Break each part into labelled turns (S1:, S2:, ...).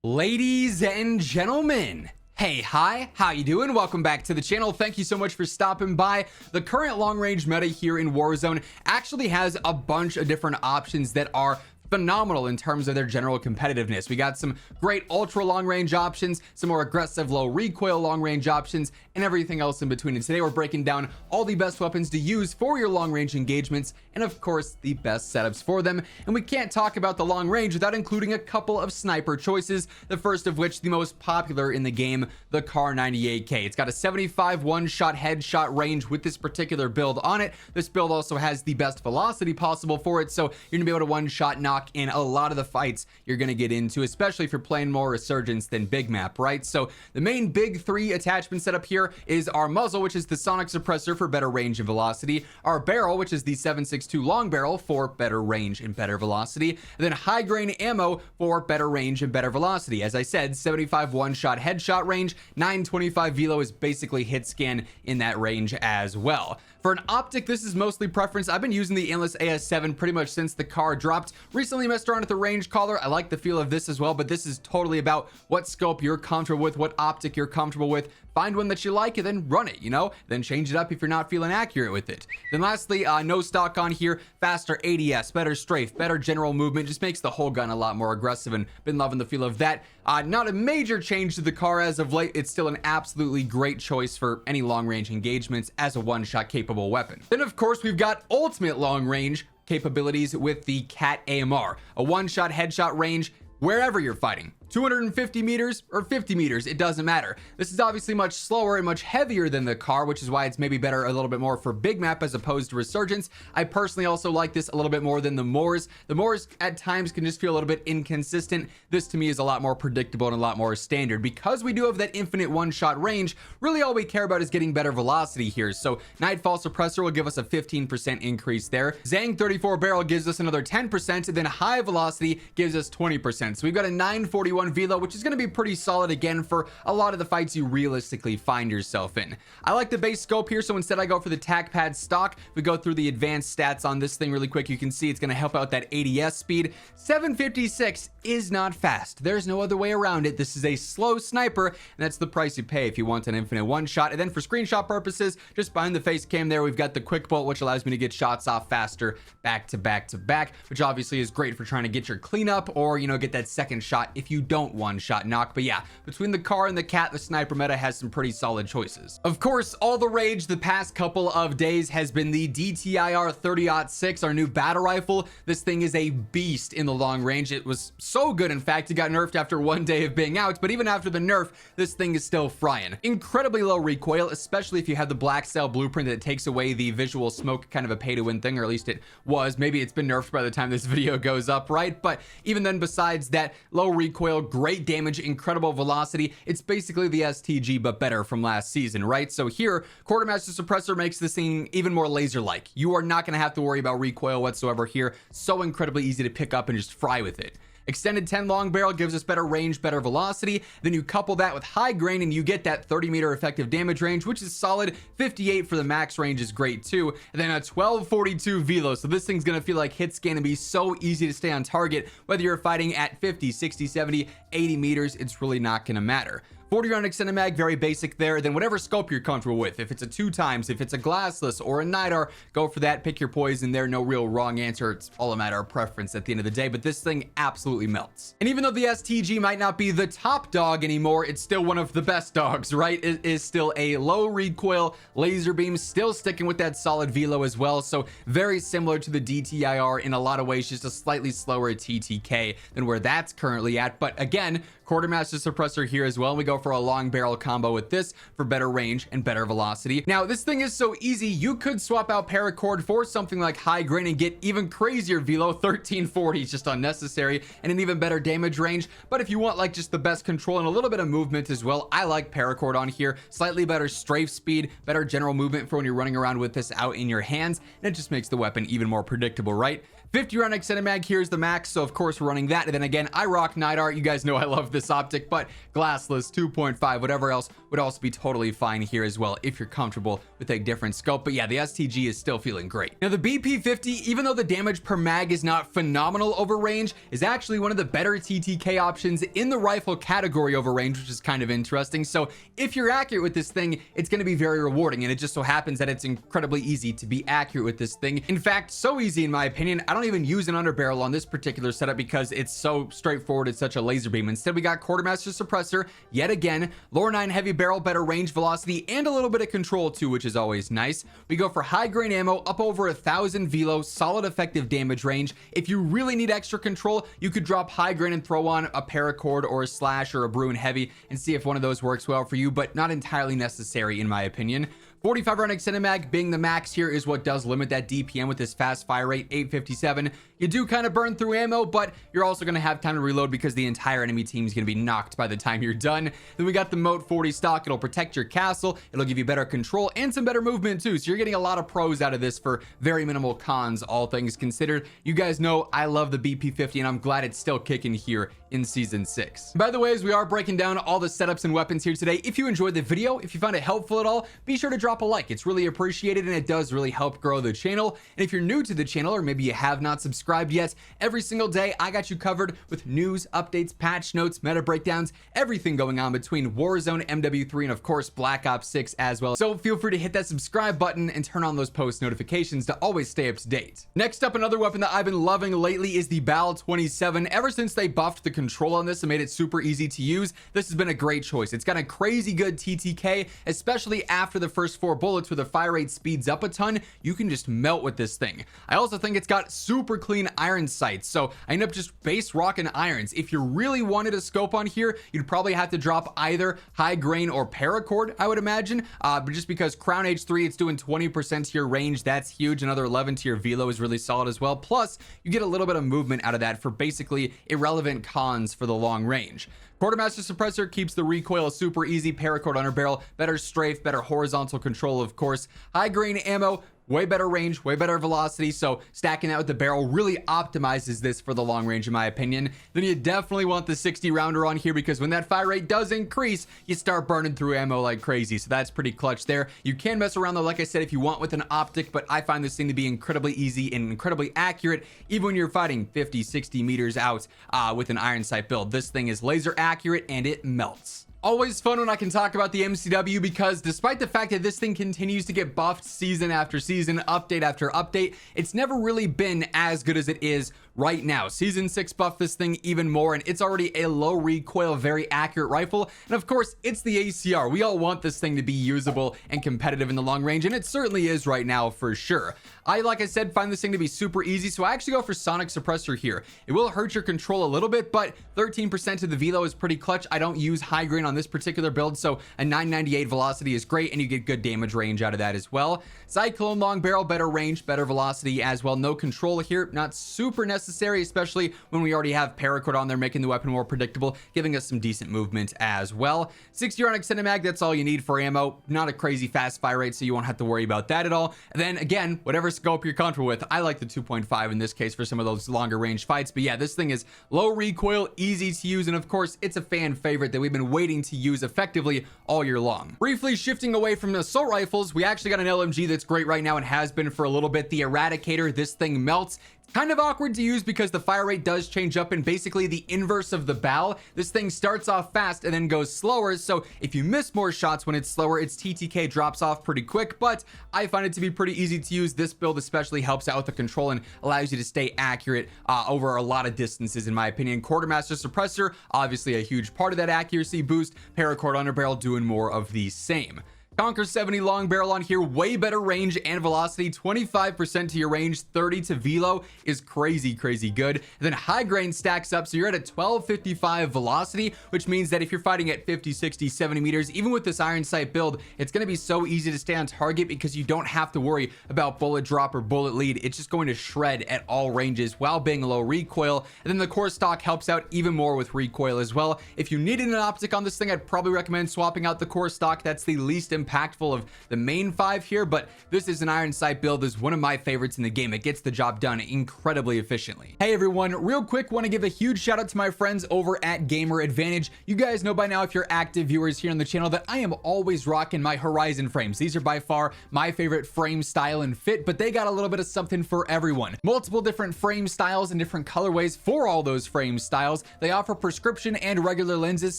S1: Ladies and gentlemen, hey, hi, how you doing? Welcome back to the channel. Thank you so much for stopping by. The current long range meta here in Warzone actually has a bunch of different options that are phenomenal in terms of their general competitiveness. We got some great ultra long range options, some more aggressive low recoil long range options, and everything else in between. And today we're breaking down all the best weapons to use for your long range engagements, and of course the best setups for them. And we can't talk about the long range without including a couple of sniper choices, the first of which the most popular in the game, the Kar98K. It's got a 75 one-shot headshot range with this particular build on it. This build also has the best velocity possible for it, so you're gonna be able to one-shot knock in a lot of the fights you're going to get into, especially if you're playing more Resurgence than big map, right? So the main big three attachment setup here is our muzzle, which is the sonic suppressor for better range and velocity, our barrel, which is the 7.62 long barrel for better range and better velocity, and then high grain ammo for better range and better velocity. As I said, 75 one-shot headshot range, 925 velo is basically hit scan in that range as well. For an optic, this is mostly preference. I've been using the Endless AS7 pretty much since the car dropped. Recently messed around with the range collar. I like the feel of this as well, but this is totally about what scope you're comfortable with, what optic you're comfortable with. Find one that you like and then run it, you know, then change it up if you're not feeling accurate with it. Then lastly, no stock on here, faster ADS, better strafe, better general movement, just makes the whole gun a lot more aggressive, and been loving the feel of that. Not a major change to the car as of late. It's still an absolutely great choice for any long range engagements as a one-shot capable weapon. Then of course we've got ultimate long range capabilities with the KATT AMR, a one-shot headshot range wherever you're fighting. 250 meters or 50 meters, it doesn't matter. This is obviously much slower and much heavier than the car, which is why it's maybe better a little bit more for big map as opposed to Resurgence. I personally also like this a little bit more than the Moors. The Moors at times can just feel a little bit inconsistent. This to me is a lot more predictable and a lot more standard. Because we do have that infinite one-shot range, really all we care about is getting better velocity here. So Nightfall Suppressor will give us a 15% increase there. Zang 34 barrel gives us another 10%, and then high velocity gives us 20%. So we've got a 941 velo, which is going to be pretty solid again for a lot of the fights you realistically find yourself in. I like the base scope here, so instead I go for the tac pad stock. If we go through the advanced stats on this thing really quick, you can see it's going to help out that ADS speed. 756 is not fast. There's no other way around it. This is a slow sniper, and that's the price you pay if you want an infinite one shot. And then for screenshot purposes, just behind the face cam there, we've got the quick bolt, which allows me to get shots off faster back to back to back, which obviously is great for trying to get your cleanup or, you know, get that second shot if you don't one-shot knock. But yeah, between the car and the KATT, the sniper meta has some pretty solid choices. Of course, all the rage the past couple of days has been the DTIR 30-06, our new battle rifle. This thing is a beast in the long range. It was so good, in fact, it got nerfed after one day of being out, but even after the nerf, this thing is still frying. Incredibly low recoil, especially if you have the black cell blueprint that takes away the visual smoke, kind of a pay-to-win thing, or at least it was. Maybe it's been nerfed by the time this video goes up, right? But even then, besides that, low recoil, great damage, incredible velocity. It's basically the STG but better from last season, right? So here, Quartermaster Suppressor makes this thing even more laser-like. You are not going to have to worry about recoil whatsoever here. So incredibly easy to pick up and just fry with it. Extended 10 long barrel gives us better range, better velocity. Then you couple that with high grain and you get that 30 meter effective damage range, which is solid. 58 for the max range is great too. And then a 1242 velo. So this thing's gonna feel like hit scan and be so easy to stay on target. Whether you're fighting at 50, 60, 70, 80 meters, it's really not gonna matter. 40 round extended mag, very basic there. Then whatever scope you're comfortable with, if it's a 2x, if it's a glassless or a NIDAR, go for that. Pick your poison there. No real wrong answer. It's all a matter of preference at the end of the day, but this thing absolutely melts. And even though the STG might not be the top dog anymore, it's still one of the best dogs, right? It is still a low recoil laser beam, still sticking with that solid velo as well. So very similar to the DTIR in a lot of ways, just a slightly slower TTK than where that's currently at. But again, Quartermaster Suppressor here as well. We go for a long barrel combo with this for better range and better velocity. Now this thing is so easy, you could swap out paracord for something like high grain and get even crazier velo. 1340 is just unnecessary and an even better damage range. But if you want like just the best control and a little bit of movement as well, I like paracord on here. Slightly better strafe speed, better general movement for when you're running around with this out in your hands, and it just makes the weapon even more predictable, right? 50 round extended mag here is the max, so of course we're running that. And then again, I rock night art. You guys know I love this optic, but glassless 2.5, whatever else would also be totally fine here as well if you're comfortable with a different scope. But yeah, the STG is still feeling great. Now the BP50, even though the damage per mag is not phenomenal over range, is actually one of the better TTK options in the rifle category over range, which is kind of interesting. So if you're accurate with this thing, it's going to be very rewarding, and it just so happens that it's incredibly easy to be accurate with this thing. In fact, so easy in my opinion, I don't even use an underbarrel on this particular setup because it's so straightforward. It's such a laser beam. Instead, we got quartermaster suppressor yet again, lower 9 heavy barrel, better range, velocity, and a little bit of control too, which is always nice. We go for high grain ammo, up over 1,000 velo, solid effective damage range. If you really need extra control, you could drop high grain and throw on a paracord or a slash or a Bruin heavy and see if one of those works well for you, but not entirely necessary in my opinion. 45 round extended mag being the max here is what does limit that DPM with this fast fire rate, 857. You do kind of burn through ammo, but you're also going to have time to reload because the entire enemy team is going to be knocked by the time you're done. Then we got the Moat 40 stock. It'll protect your castle. It'll give you better control and some better movement too. So you're getting a lot of pros out of this for very minimal cons, all things considered. You guys know I love the BP50 and I'm glad it's still kicking here in season 6. By the way, as we are breaking down all the setups and weapons here today, if you enjoyed the video, if you found it helpful at all, be sure to drop a like. It's really appreciated and it does really help grow the channel. And if you're new to the channel, or maybe you have not subscribed yet, every single day I got you covered with news, updates, patch notes, meta breakdowns, everything going on between Warzone, MW3, and of course Black Ops 6 as well. So feel free to hit that subscribe button and turn on those post notifications to always stay up to date. Next up, another weapon that I've been loving lately is the BAL 27. Ever since they buffed the control on this and made it super easy to use, this has been a great choice. It's got a crazy good TTK, especially after the first 4 bullets where the fire rate speeds up a ton. You can just melt with this thing. I also think it's got super clean iron sights, so I end up just base rocking irons. If you really wanted a scope on here, you'd probably have to drop either high grain or paracord, I would imagine, but just because Crown H3, it's doing 20% to your range, that's huge. Another 11 to your velo is really solid as well. Plus you get a little bit of movement out of that for basically irrelevant cons for the long range. Quartermaster suppressor keeps the recoil super easy. Paracord underbarrel, better strafe, better horizontal control, of course. High grain ammo, way better range, way better velocity, so stacking that with the barrel really optimizes this for the long range in my opinion. Then you definitely want the 60 rounder on here because when that fire rate does increase, you start burning through ammo like crazy, so that's pretty clutch there. You can mess around though, like I said, if you want with an optic, but I find this thing to be incredibly easy and incredibly accurate even when you're fighting 50-60 meters out with an iron sight build. This thing is laser accurate and it melts. Always fun when I can talk about the MCW because despite the fact that this thing continues to get buffed season after season, update after update, it's never really been as good as it is right now. Season 6 buffed this thing even more, and it's already a low recoil, very accurate rifle. And of course, it's the ACR. We all want this thing to be usable and competitive in the long range, and it certainly is right now for sure. Like I said, find this thing to be super easy, so I actually go for sonic suppressor here. It will hurt your control a little bit, but 13% of the velo is pretty clutch. I don't use high grain on this particular build, so a 998 velocity is great, and you get good damage range out of that as well. Cyclone long barrel, better range, better velocity as well. No control here, not super necessary, especially when we already have paracord on there, making the weapon more predictable, giving us some decent movement as well. 60 round extended mag, that's all you need for ammo. Not a crazy fast fire rate, so you won't have to worry about that at all. And then again, whatever scope you're comfortable with. I like the 2.5 in this case for some of those longer range fights, but yeah, this thing is low recoil, easy to use, and of course it's a fan favorite that we've been waiting to use effectively all year long. Briefly shifting away from the assault rifles, we actually got an LMG that's great right now and has been for a little bit, the Eradicator. This thing melts. Kind of awkward to use because the fire rate does change up in basically the inverse of the BAL. This thing starts off fast and then goes slower, so if you miss more shots when it's slower, its TTK drops off pretty quick, but I find it to be pretty easy to use. This build especially helps out with the control and allows you to stay accurate over a lot of distances in my opinion. Quartermaster suppressor, obviously a huge part of that accuracy boost. Paracord underbarrel doing more of the same. Conquer 70 long barrel on here, way better range and velocity, 25% to your range, 30 to velo is crazy good. And then high grain stacks up, so you're at a 1255 velocity, which means that if you're fighting at 50, 60, 70 meters, even with this iron sight build, it's going to be so easy to stay on target because you don't have to worry about bullet drop or bullet lead. It's just going to shred at all ranges while being low recoil. And then the core stock helps out even more with recoil as well. If you needed an optic on this thing, I'd probably recommend swapping out the core stock. That's the least important impactful of the main 5 here, but this is an iron sight build, is one of my favorites in the game. It gets the job done incredibly efficiently. Hey everyone, real quick, want to give a huge shout out to my friends over at Gamer Advantage. You guys know by now, if you're active viewers here on the channel, that I am always rocking my Horizon frames. These are by far my favorite frame style and fit, but they got a little bit of something for everyone. Multiple different frame styles and different colorways for all those frame styles. They offer prescription and regular lenses,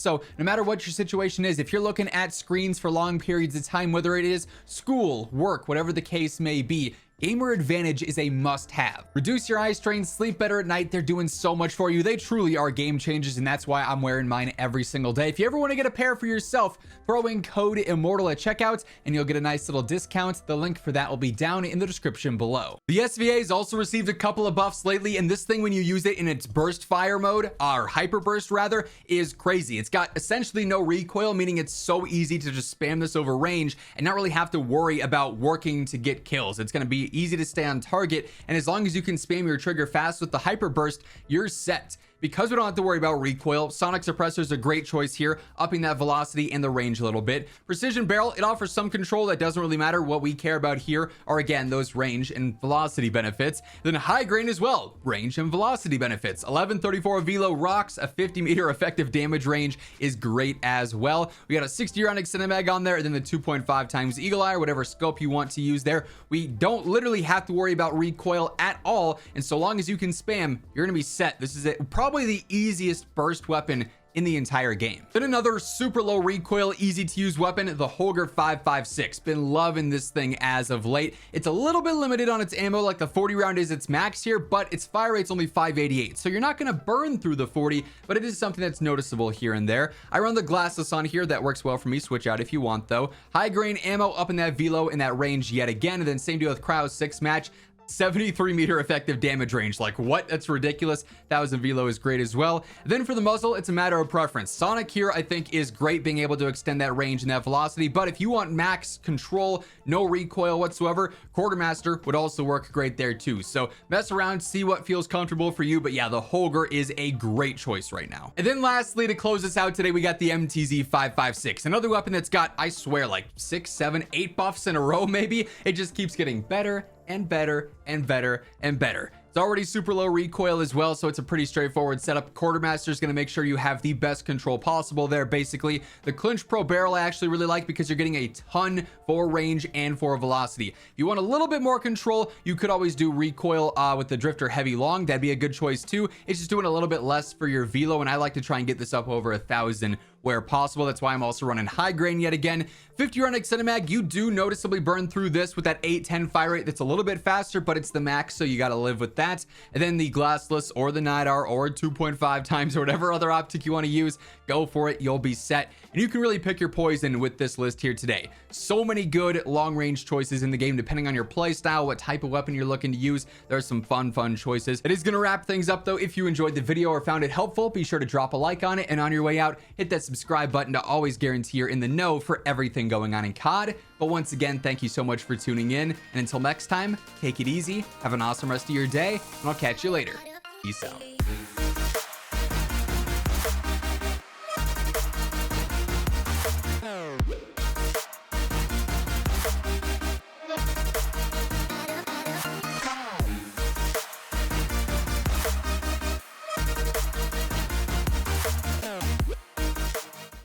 S1: so no matter what your situation is, if you're looking at screens for long periods of time, whether it is school, work, whatever the case may be, Gamer Advantage is a must-have. Reduce your eye strain, sleep better at night. They're doing so much for you. They truly are game changers, and that's why I'm wearing mine every single day. If you ever want to get a pair for yourself, throw in code IMMORTAL at checkout and you'll get a nice little discount. The link for that will be down in the description below. The SVA has also received a couple of buffs lately, and this thing, when you use it in its burst fire mode, or hyper burst rather, is crazy. It's got essentially no recoil, meaning it's so easy to just spam this over range and not really have to worry about working to get kills. It's going to be easy to stay on target, and as long as you can spam your trigger fast with the hyper burst, you're set. Because we don't have to worry about recoil, sonic suppressor is a great choice here, upping that velocity and the range a little bit. Precision barrel, it offers some control that doesn't really matter. What we care about here are, again, those range and velocity benefits. Then high grain as well, range and velocity benefits. 1134 velo rocks, a 50 meter effective damage range is great as well. We got a 60 round extended mag on there, and then the 2.5 times eagle eye, or whatever scope you want to use there. We don't literally have to worry about recoil at all, and so long as you can spam, you're gonna be set. This is probably the easiest burst weapon in the entire game. Then another super low recoil, easy to use weapon, the Holger 5.56. Been loving this thing as of late. It's a little bit limited on its ammo, like the 40 round is its max here, but its fire rate's only 588. So you're not gonna burn through the 40, but it is something that's noticeable here and there. I run the glassless on here. That works well for me. Switch out if you want though. High grain ammo up in that velo in that range yet again. And then same deal with Cryo 6 match. 73 meter effective damage range. Like what? That's ridiculous. 1000 velo is great as well. Then for the muzzle, it's a matter of preference. Sonic here, I think, is great, being able to extend that range and that velocity, but if you want max control, no recoil whatsoever, Quartermaster would also work great there too. So mess around, see what feels comfortable for you, but yeah, the Holger is a great choice right now. And then lastly, to close us out today, we got the MTZ 5.56, another weapon that's got, I swear, like 6, 7, 8 buffs in a row maybe. It just keeps getting better and better and better and better. It's already super low recoil as well, so it's a pretty straightforward setup. Quartermaster is going to make sure you have the best control possible there. Basically, the Clinch Pro barrel I actually really like because you're getting a ton for range and for velocity. If you want a little bit more control, you could always do recoil with the Drifter Heavy Long. That'd be a good choice too. It's just doing a little bit less for your velo, and I like to try and get this up over 1,000 where possible. That's why I'm also running high grain yet again. 50 round extended mag, you do noticeably burn through this with that 810 fire rate. That's a little bit faster, but it's the max, so you got to live with that. And then the glassless or the NIDAR or 2.5 times or whatever other optic you want to use, go for it. You'll be set, and you can really pick your poison with this list here today. So many good long range choices in the game, depending on your play style, what type of weapon you're looking to use. There's some fun choices. It is going to wrap things up though. If you enjoyed the video or found it helpful, be sure to drop a like on it, and on your way out, hit that subscribe button to always guarantee you're in the know for everything going on in COD. But once again, thank you so much for tuning in, and until next time, take it easy, have an awesome rest of your day, and I'll catch you later. Peace out.